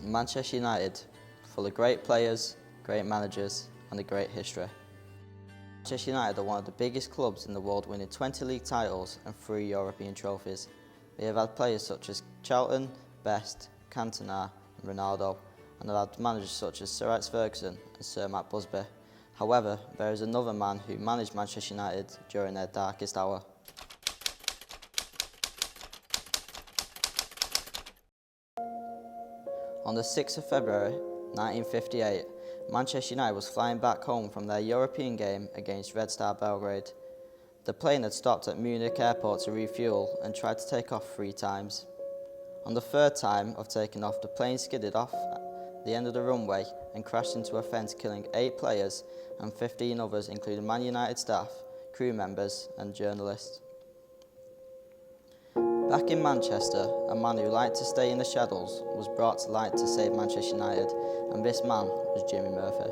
Manchester United, full of great players, great managers and a great history. Manchester United are one of the biggest clubs in the world, winning 20 league titles and 3 European trophies. They have had players such as Charlton, Best, Cantona and Ronaldo, and have had managers such as Sir Alex Ferguson and Sir Matt Busby. However, there is another man who managed Manchester United during their darkest hour. On the 6th of February 1958, Manchester United was flying back home from their European game against Red Star Belgrade. The plane had stopped at Munich airport to refuel and tried to take off 3 times. On the 3rd time of taking off, the plane skidded off the end of the runway and crashed into a fence, killing 8 players and 15 others, including Man United staff, crew members and journalists. Back in Manchester, a man who liked to stay in the shadows was brought to light to save Manchester United, and this man was Jimmy Murphy.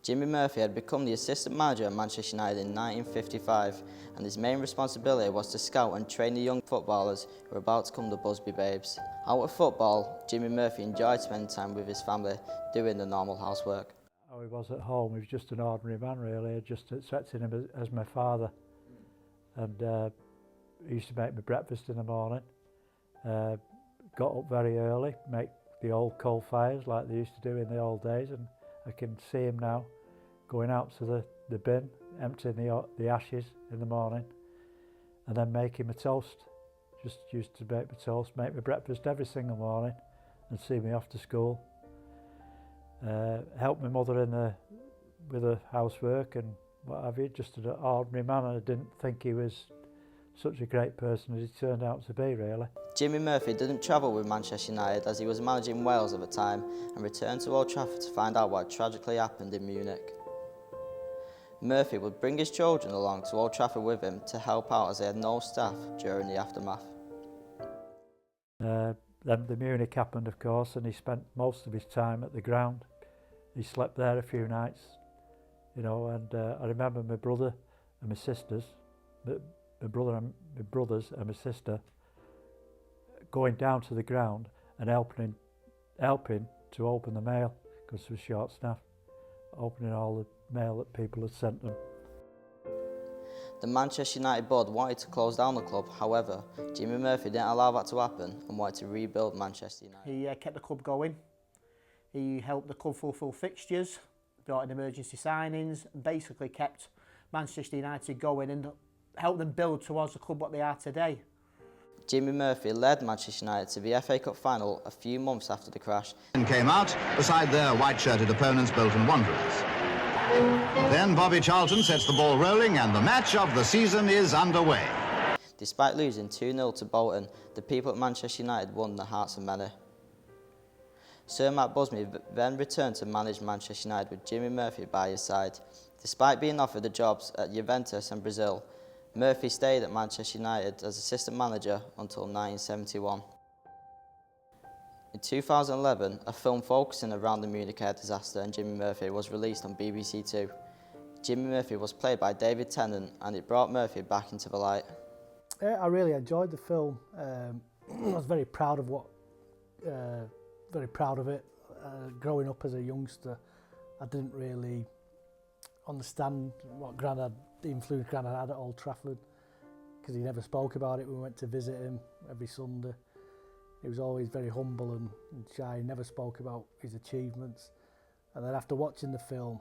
Jimmy Murphy had become the assistant manager at Manchester United in 1955, and his main responsibility was to scout and train the young footballers who were about to become the Busby Babes. Out of football, Jimmy Murphy enjoyed spending time with his family, doing the normal housework. How he was at home, he was just an ordinary man really. I just accepted him as my father, and he used to make me breakfast in the morning. Got up very early, make the old coal fires like they used to do in the old days, and I can see him now going out to the bin, emptying the ashes in the morning, and then making my toast. Just used to make my toast, make my breakfast every single morning, and see me off to school. Help my mother with the housework and what have you. Just an ordinary man. I didn't think he was such a great person as he turned out to be, really. Jimmy Murphy didn't travel with Manchester United as he was managing Wales at the time, and returned to Old Trafford to find out what tragically happened in Munich. Murphy would bring his children along to Old Trafford with him to help out as they had no staff during the aftermath. Then the Munich happened, of course, and he spent most of his time at the ground. He slept there a few nights, you know, and I remember my brother and my sisters, my brothers and my sister going down to the ground and helping to open the mail, because we were short staffed, opening all the mail that people had sent them. The Manchester United board wanted to close down the club. However, Jimmy Murphy didn't allow that to happen and wanted to rebuild Manchester United. He kept the club going. He helped the club fulfil fixtures, brought in emergency signings, and basically kept Manchester United going and helped them build towards the club what they are today. Jimmy Murphy led Manchester United to the FA Cup final a few months after the crash. And came out beside their white-shirted opponents, Bolton Wanderers. Then Bobby Charlton sets the ball rolling and the match of the season is underway. Despite losing 2-0 to Bolton, the people at Manchester United won the hearts of many. Sir Matt Busby then returned to manage Manchester United with Jimmy Murphy by his side. Despite being offered the jobs at Juventus and Brazil, Murphy stayed at Manchester United as assistant manager until 1971. In 2011, a film focusing around the Munich air disaster and Jimmy Murphy was released on BBC Two. Jimmy Murphy was played by David Tennant, and it brought Murphy back into the light. I really enjoyed the film. I was very proud of it. Growing up as a youngster, I didn't really understand what the influence Grandad had at Old Trafford, because he never spoke about it when we went to visit him every Sunday. He was always very humble and shy, he never spoke about his achievements. And then after watching the film,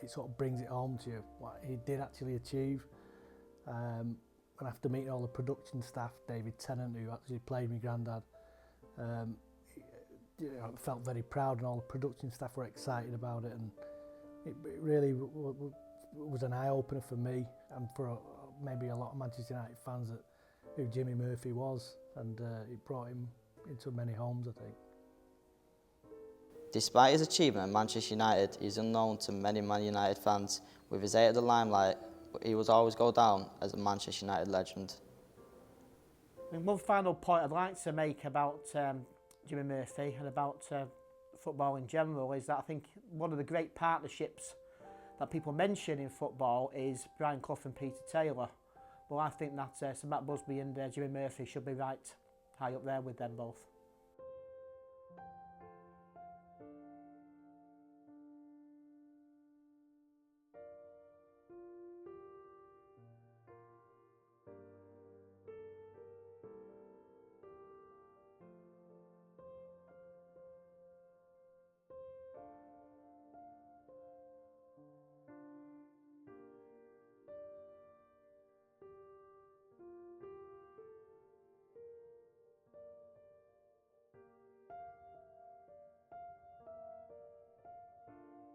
it sort of brings it home to you, what he did actually achieve. And after meeting all the production staff, David Tennant, who actually played my granddad, I felt very proud, and all the production staff were excited about it, and it really was an eye-opener for me and for maybe a lot of Manchester United fans at who Jimmy Murphy was, and it brought him into many homes, I think. Despite his achievement at Manchester United, he's unknown to many Man United fans. With his age at the limelight, but he will always go down as a Manchester United legend. And one final point I'd like to make about Jimmy Murphy and about football in general is that I think one of the great partnerships that people mention in football is Brian Clough and Peter Taylor. Well, I think that Sir Matt Busby and Jimmy Murphy should be right high up there with them both.